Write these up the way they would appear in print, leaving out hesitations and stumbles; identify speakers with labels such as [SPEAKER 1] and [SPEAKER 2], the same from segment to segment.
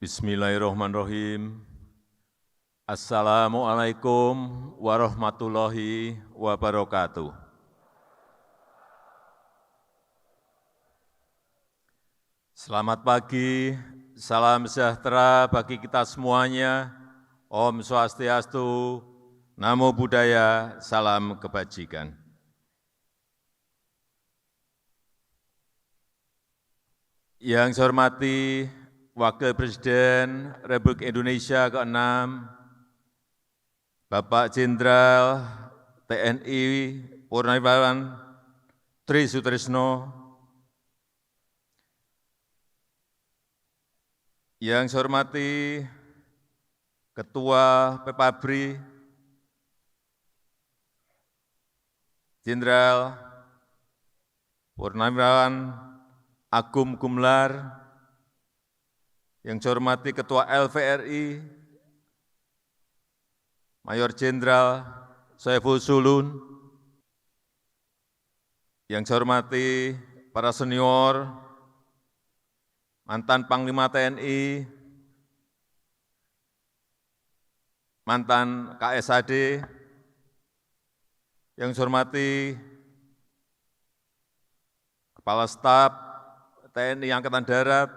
[SPEAKER 1] Bismillahirrahmanirrahim. Assalamualaikum warahmatullahi wabarakatuh. Selamat pagi, salam sejahtera bagi kita semuanya. Om Swastiastu, Namo Buddhaya, salam kebajikan. Yang saya hormati Wakil Presiden Republik Indonesia ke-6, Bapak Jenderal TNI Purnawirawan Tri Sutrisno, yang saya hormati Ketua PPABRI, Jenderal Purnawirawan Agung Gumelar, yang saya hormati Ketua LVRI, Mayor Jenderal Saiful Sulun, yang saya hormati para senior, mantan Panglima TNI, mantan KSAD, yang saya hormati Kepala Staf TNI Angkatan Darat,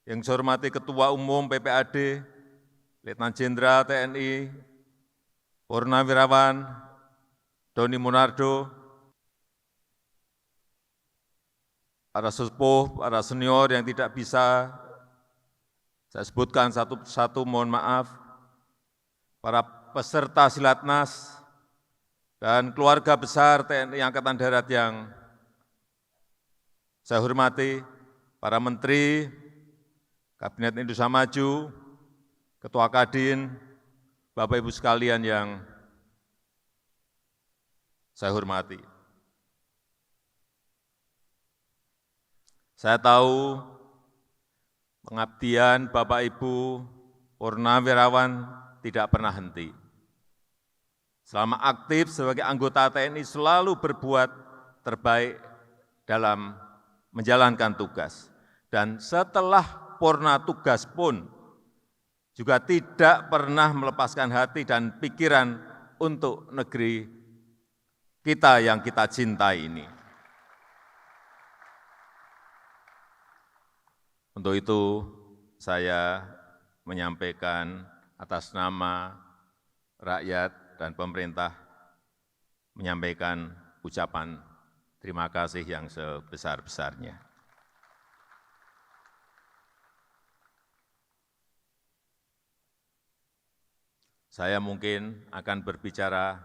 [SPEAKER 1] yang saya hormati Ketua Umum PPAD, Letnan Jenderal TNI Purnawirawan Doni Monardo, para sesepuh, para senior yang tidak bisa saya sebutkan satu persatu, mohon maaf, para peserta Silatnas, dan keluarga besar TNI Angkatan Darat yang saya hormati, para menteri, Kabinet Indonesia Maju, Ketua Kadin, Bapak Ibu sekalian yang saya hormati. Saya tahu pengabdian Bapak Ibu Purnawirawan tidak pernah henti. Selama aktif sebagai anggota TNI selalu berbuat terbaik dalam menjalankan tugas. Dan setelah purna tugas pun juga tidak pernah melepaskan hati dan pikiran untuk negeri kita yang kita cintai ini. Untuk itu saya menyampaikan atas nama rakyat dan pemerintah, menyampaikan ucapan terima kasih yang sebesar-besarnya. Saya mungkin akan berbicara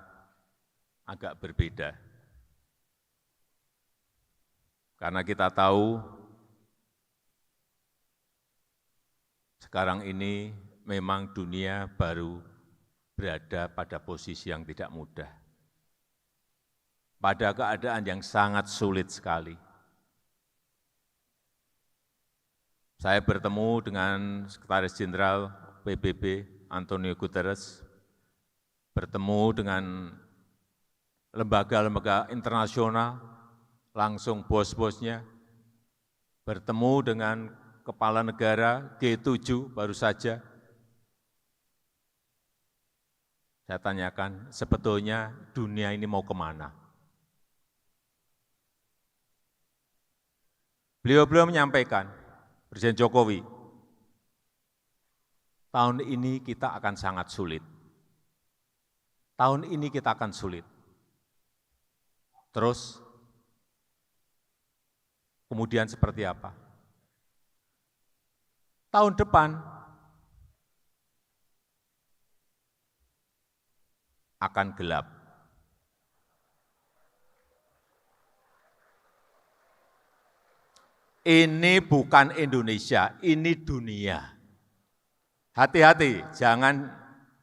[SPEAKER 1] agak berbeda, karena kita tahu sekarang ini memang dunia baru berada pada posisi yang tidak mudah, pada keadaan yang sangat sulit sekali. Saya bertemu dengan Sekretaris Jenderal PBB, Antonio Guterres, bertemu dengan lembaga-lembaga internasional, langsung bos-bosnya, bertemu dengan kepala negara G7 baru saja. Saya tanyakan, sebetulnya dunia ini mau kemana? Beliau menyampaikan, Presiden Jokowi, tahun ini kita akan sangat sulit. Tahun ini kita akan sulit. Terus, kemudian seperti apa? Tahun depan akan gelap. Ini bukan Indonesia, ini dunia. Hati-hati, jangan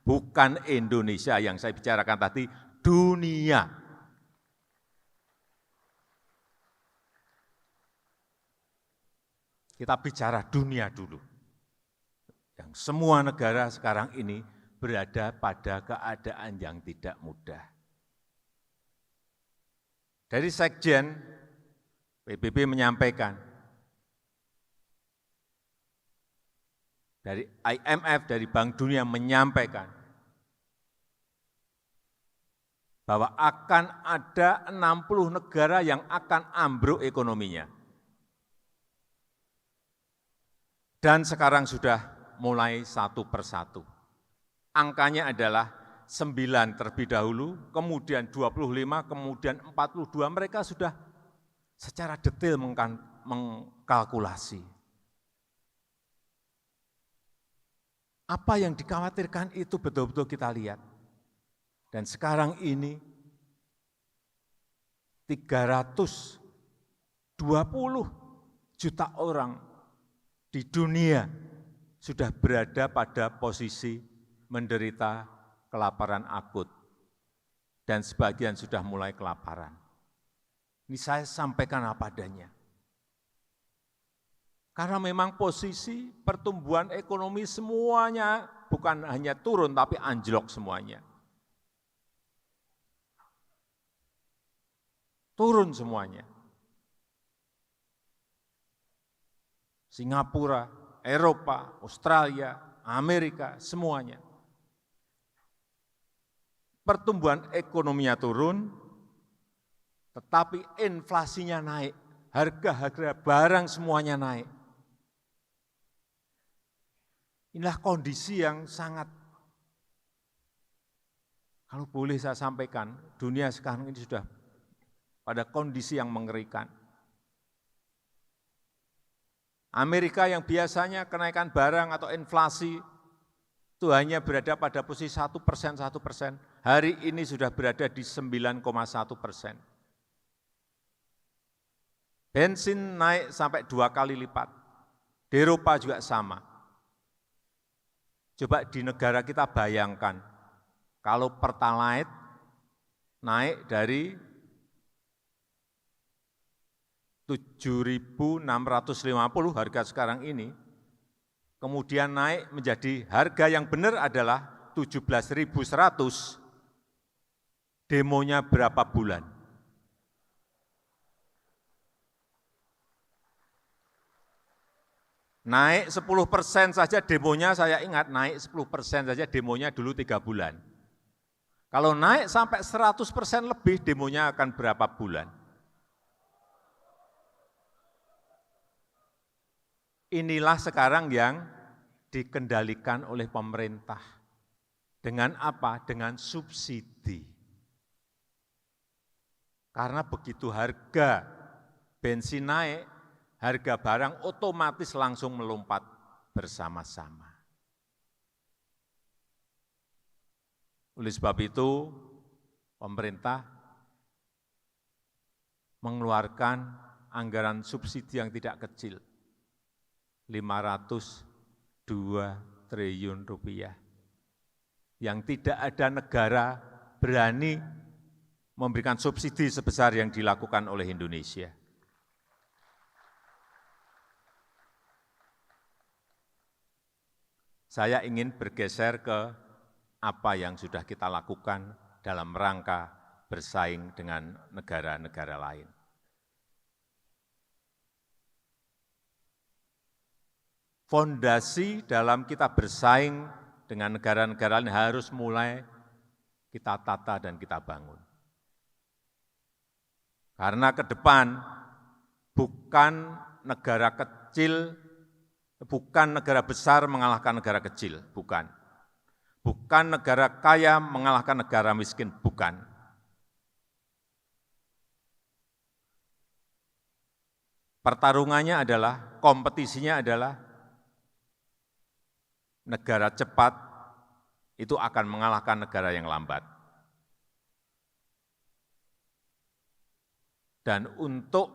[SPEAKER 1] bukan Indonesia yang saya bicarakan tadi, dunia. Kita bicara dunia dulu. Yang semua negara sekarang ini berada pada keadaan yang tidak mudah. Dari Sekjen, PBB menyampaikan, dari IMF, dari Bank Dunia menyampaikan bahwa akan ada 60 negara yang akan ambruk ekonominya. Dan sekarang sudah mulai satu persatu. Angkanya adalah 9 terlebih dahulu, kemudian 25, kemudian 42, mereka sudah secara detail mengkalkulasi. Apa yang dikhawatirkan itu betul-betul kita lihat. Dan sekarang ini 320 juta orang di dunia sudah berada pada posisi menderita kelaparan akut. Dan sebagian sudah mulai kelaparan. Ini saya sampaikan apa adanya. Karena memang posisi pertumbuhan ekonomi semuanya bukan hanya turun, tapi anjlok semuanya. Turun semuanya. Singapura, Eropa, Australia, Amerika, semuanya. Pertumbuhan ekonominya turun, tetapi inflasinya naik, harga-harga barang semuanya naik. Inilah kondisi yang sangat, kalau boleh saya sampaikan, dunia sekarang ini sudah pada kondisi yang mengerikan. Amerika yang biasanya kenaikan barang atau inflasi itu hanya berada pada posisi 1%, hari ini sudah berada di 9,1%. Bensin naik sampai 2 kali lipat, di Eropa juga sama. Coba di negara kita bayangkan, kalau Pertalite naik dari 7.650 harga sekarang ini, kemudian naik menjadi harga yang benar adalah 17.100, demonya berapa bulan? Naik 10% saja demonya, saya ingat naik 10% saja demonya dulu 3 bulan. Kalau naik sampai 100% lebih, demonya akan berapa bulan? Inilah sekarang yang dikendalikan oleh pemerintah. Dengan apa? Dengan subsidi. Karena begitu harga bensin naik, harga barang otomatis langsung melompat bersama-sama. Oleh sebab itu, pemerintah mengeluarkan anggaran subsidi yang tidak kecil, 502 triliun rupiah. Yang tidak ada negara berani memberikan subsidi sebesar yang dilakukan oleh Indonesia. Saya ingin bergeser ke apa yang sudah kita lakukan dalam rangka bersaing dengan negara-negara lain. Fondasi dalam kita bersaing dengan negara-negara lain harus mulai kita tata dan kita bangun. Karena ke depan bukan negara kecil, bukan negara besar mengalahkan negara kecil, bukan. Bukan negara kaya mengalahkan negara miskin, bukan. Pertarungannya adalah, kompetisinya adalah negara cepat itu akan mengalahkan negara yang lambat. Dan untuk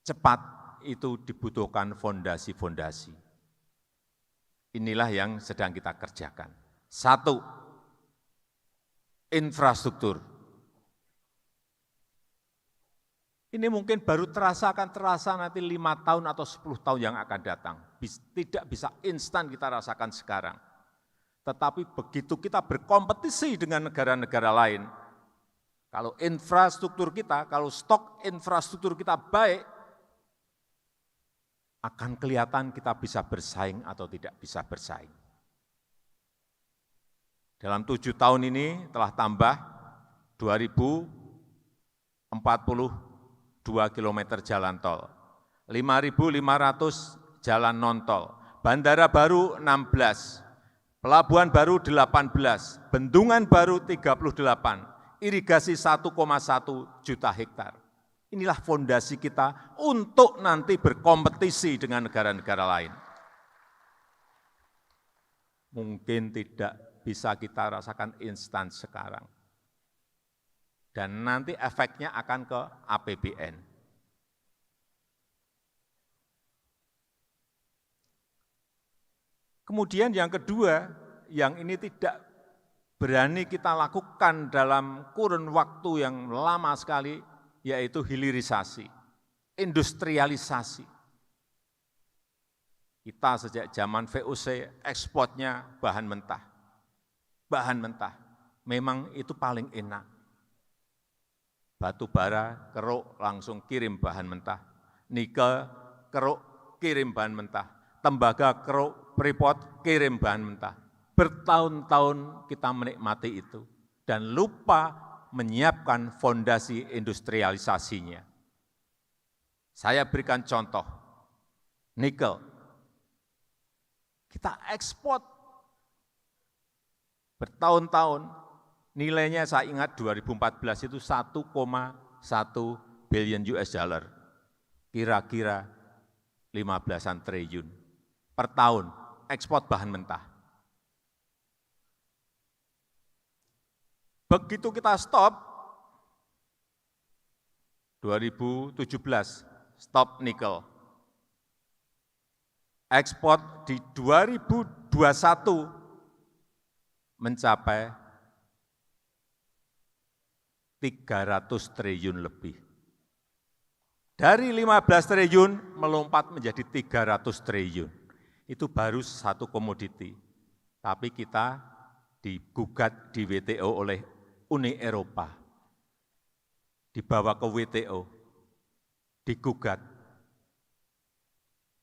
[SPEAKER 1] cepat itu dibutuhkan fondasi-fondasi. Inilah yang sedang kita kerjakan. 1, infrastruktur. Ini mungkin baru akan terasa nanti 5 tahun atau 10 tahun yang akan datang. Tidak bisa instan kita rasakan sekarang. Tetapi begitu kita berkompetisi dengan negara-negara lain, kalau infrastruktur kita, kalau stok infrastruktur kita baik, akan kelihatan kita bisa bersaing atau tidak bisa bersaing. Dalam 7 tahun ini telah tambah 2.042 km jalan tol, 5.500 jalan non-tol, bandara baru 16, pelabuhan baru 18, bendungan baru 38, irigasi 1,1 juta hektar. Inilah fondasi kita untuk nanti berkompetisi dengan negara-negara lain. Mungkin tidak bisa kita rasakan instan sekarang. Dan nanti efeknya akan ke APBN. Kemudian yang kedua, yang ini tidak berani kita lakukan dalam kurun waktu yang lama sekali, yaitu hilirisasi, industrialisasi. Kita sejak zaman VOC ekspornya bahan mentah. Bahan mentah, memang itu paling enak. Batu bara, keruk, langsung kirim bahan mentah. Nikel, keruk, kirim bahan mentah. Tembaga, keruk, freeport, kirim bahan mentah. Bertahun-tahun kita menikmati itu dan lupa menyiapkan fondasi industrialisasinya. Saya berikan contoh, nikel. Kita ekspor bertahun-tahun, nilainya saya ingat 2014 itu 1,1 billion US dollar, kira-kira 15-an triliun per tahun ekspor bahan mentah. Begitu kita stop, 2017 stop nikel, ekspor di 2021 mencapai 300 triliun lebih. Dari 15 triliun melompat menjadi 300 triliun. Itu baru satu komoditi. Tapi kita digugat di WTO oleh Uni Eropa. Dibawa ke WTO, digugat.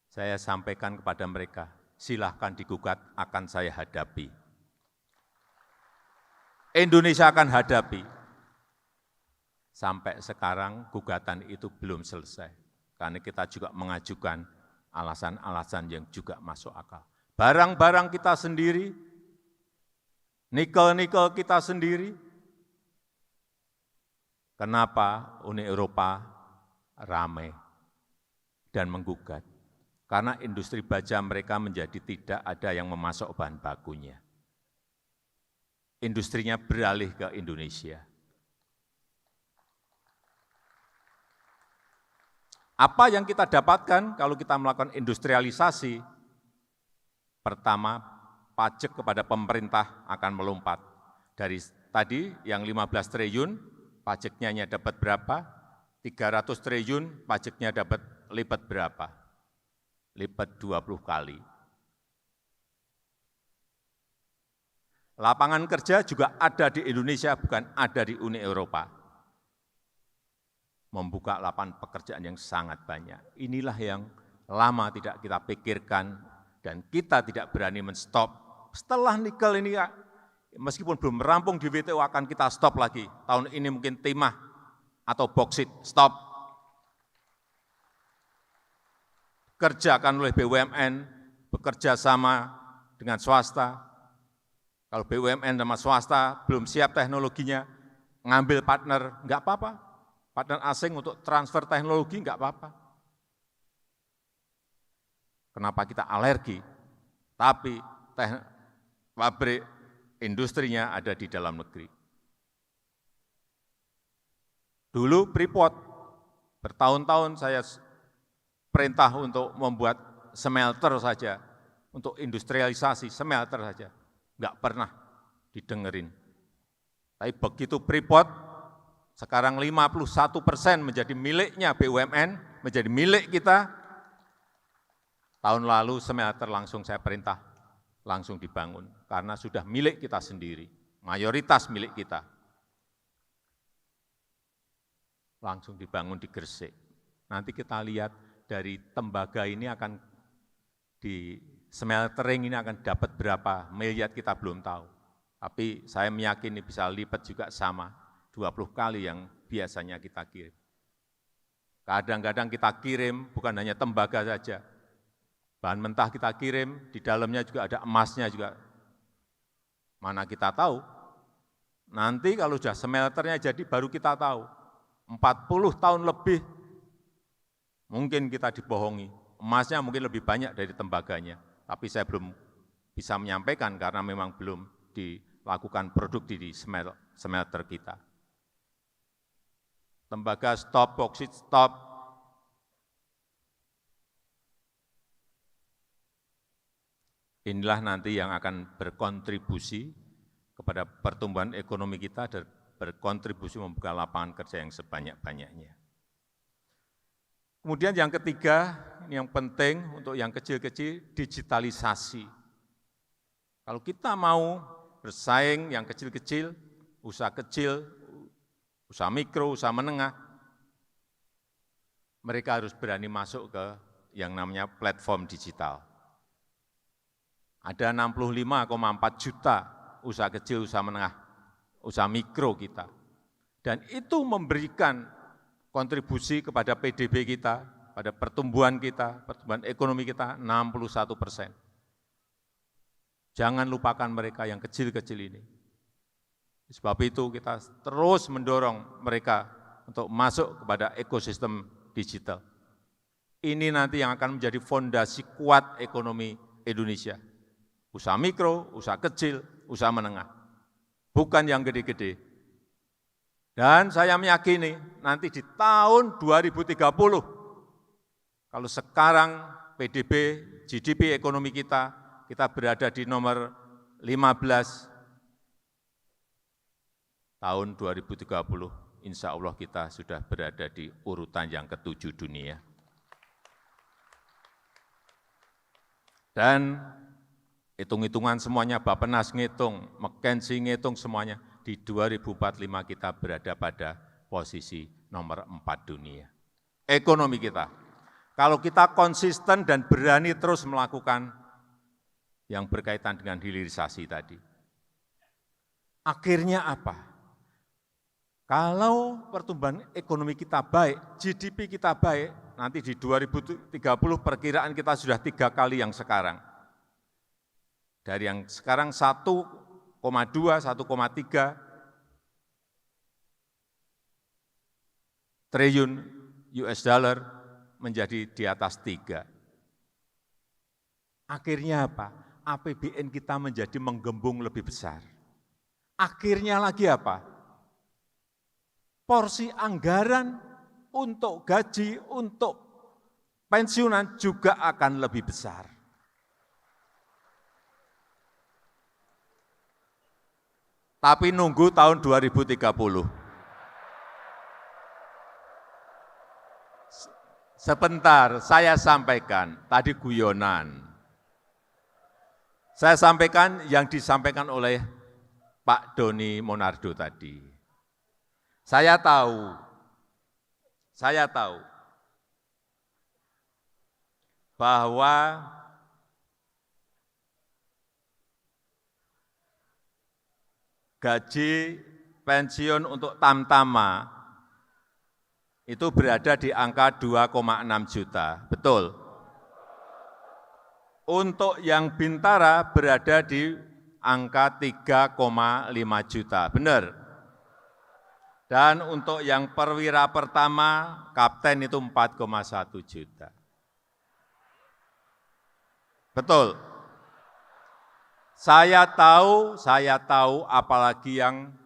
[SPEAKER 1] Saya sampaikan kepada mereka, silahkan digugat, akan saya hadapi. Indonesia akan hadapi. Sampai sekarang gugatan itu belum selesai. Karena kita juga mengajukan alasan-alasan yang juga masuk akal. Barang-barang kita sendiri, nikel-nikel kita sendiri. Kenapa Uni Eropa ramai dan menggugat? Karena industri baja mereka menjadi tidak ada yang memasok bahan bakunya. Industrinya beralih ke Indonesia. Apa yang kita dapatkan kalau kita melakukan industrialisasi? Pertama, pajak kepada pemerintah akan melompat. Dari tadi yang 15 triliun, pajaknya hanya dapat berapa? 300 triliun, pajaknya dapat lipat berapa? Lipat 20 kali. Lapangan kerja juga ada di Indonesia, bukan ada di Uni Eropa. Membuka lapangan pekerjaan yang sangat banyak. Inilah yang lama tidak kita pikirkan dan kita tidak berani men-stop. Setelah nikel ini, meskipun belum merampung di WTO, akan kita stop lagi. Tahun ini mungkin timah atau boksit, stop. Kerjakan oleh BUMN, bekerja sama dengan swasta. Kalau BUMN sama swasta belum siap teknologinya, ngambil partner, enggak apa-apa. Partner asing untuk transfer teknologi, enggak apa-apa. Kenapa kita alergi? Tapi pabrik industrinya ada di dalam negeri. Dulu Freeport, bertahun-tahun saya perintah untuk membuat smelter saja, untuk industrialisasi smelter saja. Enggak pernah didengerin. Tapi begitu Freeport, sekarang 51% menjadi miliknya BUMN, menjadi milik kita. Tahun lalu smelter langsung saya perintah, langsung dibangun. Karena sudah milik kita sendiri, mayoritas milik kita. Langsung dibangun di Gresik. Nanti kita lihat dari tembaga ini akan di smeltering ini akan dapat berapa miliar kita belum tahu. Tapi saya meyakini bisa lipat juga sama, 20 kali yang biasanya kita kirim. Kadang-kadang kita kirim bukan hanya tembaga saja, bahan mentah kita kirim, di dalamnya juga ada emasnya juga. Mana kita tahu, nanti kalau sudah smelternya jadi baru kita tahu, 40 tahun lebih mungkin kita dibohongi, emasnya mungkin lebih banyak dari tembaganya, tapi saya belum bisa menyampaikan karena memang belum dilakukan produk di smelter kita. Tembaga stop, boksit stop. Inilah nanti yang akan berkontribusi kepada pertumbuhan ekonomi kita dan berkontribusi membuka lapangan kerja yang sebanyak-banyaknya. Kemudian yang ketiga, ini yang penting untuk yang kecil-kecil, digitalisasi. Kalau kita mau bersaing yang kecil-kecil, usaha mikro, usaha menengah, mereka harus berani masuk ke yang namanya platform digital. Ada 65,4 juta usaha kecil, usaha menengah, usaha mikro kita. Dan itu memberikan kontribusi kepada PDB kita, pada pertumbuhan kita, pertumbuhan ekonomi kita 61%. Jangan lupakan mereka yang kecil-kecil ini. Sebab itu kita terus mendorong mereka untuk masuk kepada ekosistem digital. Ini nanti yang akan menjadi fondasi kuat ekonomi Indonesia. Usaha mikro, usaha kecil, usaha menengah. Bukan yang gede-gede. Dan saya meyakini nanti di tahun 2030, kalau sekarang PDB, GDP ekonomi kita berada di nomor 15, tahun 2030, insya Allah kita sudah berada di urutan yang ke-7 dunia. Dan hitung-hitungan semuanya, Bappenas ngitung, McKinsey ngitung semuanya, di 2045 kita berada pada posisi nomor 4 dunia. Ekonomi kita, kalau kita konsisten dan berani terus melakukan yang berkaitan dengan hilirisasi tadi, akhirnya apa? Kalau pertumbuhan ekonomi kita baik, GDP kita baik, nanti di 2030 perkiraan kita sudah 3 kali yang sekarang. Dari yang sekarang 1,2, 1,3 triliun US dollar menjadi di atas 3. Akhirnya apa? APBN kita menjadi menggembung lebih besar. Akhirnya lagi apa? Porsi anggaran untuk gaji, untuk pensiunan juga akan lebih besar. Tapi nunggu tahun 2030. Sebentar, saya sampaikan, tadi guyonan. Saya sampaikan yang disampaikan oleh Pak Doni Monardo tadi. Saya tahu bahwa gaji pensiun untuk Tamtama itu berada di angka 2,6 juta, betul. Untuk yang Bintara berada di angka 3,5 juta, benar. Dan untuk yang perwira pertama, kapten itu 4,1 juta. Betul. Saya tahu apalagi yang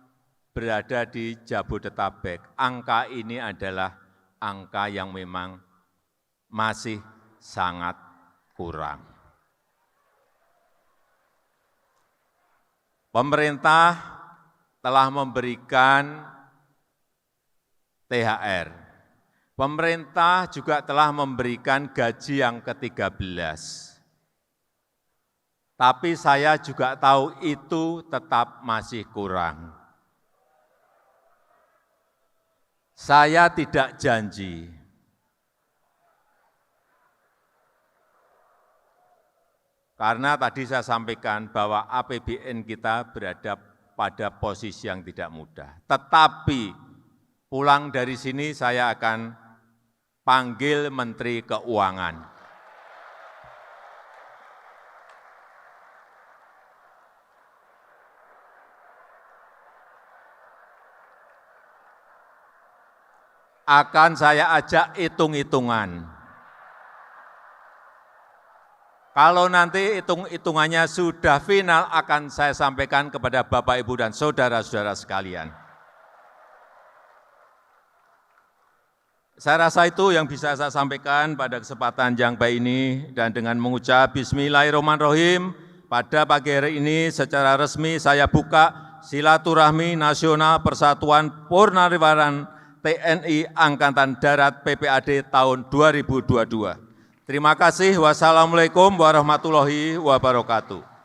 [SPEAKER 1] berada di Jabodetabek. Angka ini adalah angka yang memang masih sangat kurang. Pemerintah telah memberikan THR. Pemerintah juga telah memberikan gaji yang ke-13. Tapi saya juga tahu itu tetap masih kurang. Saya tidak janji Karena tadi saya sampaikan bahwa APBN kita berada pada posisi yang tidak mudah. Tetapi pulang dari sini saya akan panggil Menteri Keuangan. Akan saya ajak hitung-hitungan. Kalau nanti hitung-hitungannya sudah final, akan saya sampaikan kepada Bapak, Ibu, dan saudara-saudara sekalian. Saya rasa itu yang bisa saya sampaikan pada kesempatan yang baik ini, dan dengan mengucap Bismillahirrahmanirrahim, pada pagi hari ini secara resmi saya buka Silaturahmi Nasional Persatuan Purnawirawan TNI Angkatan Darat PPAD tahun 2022. Terima kasih. Wassalamualaikum warahmatullahi wabarakatuh.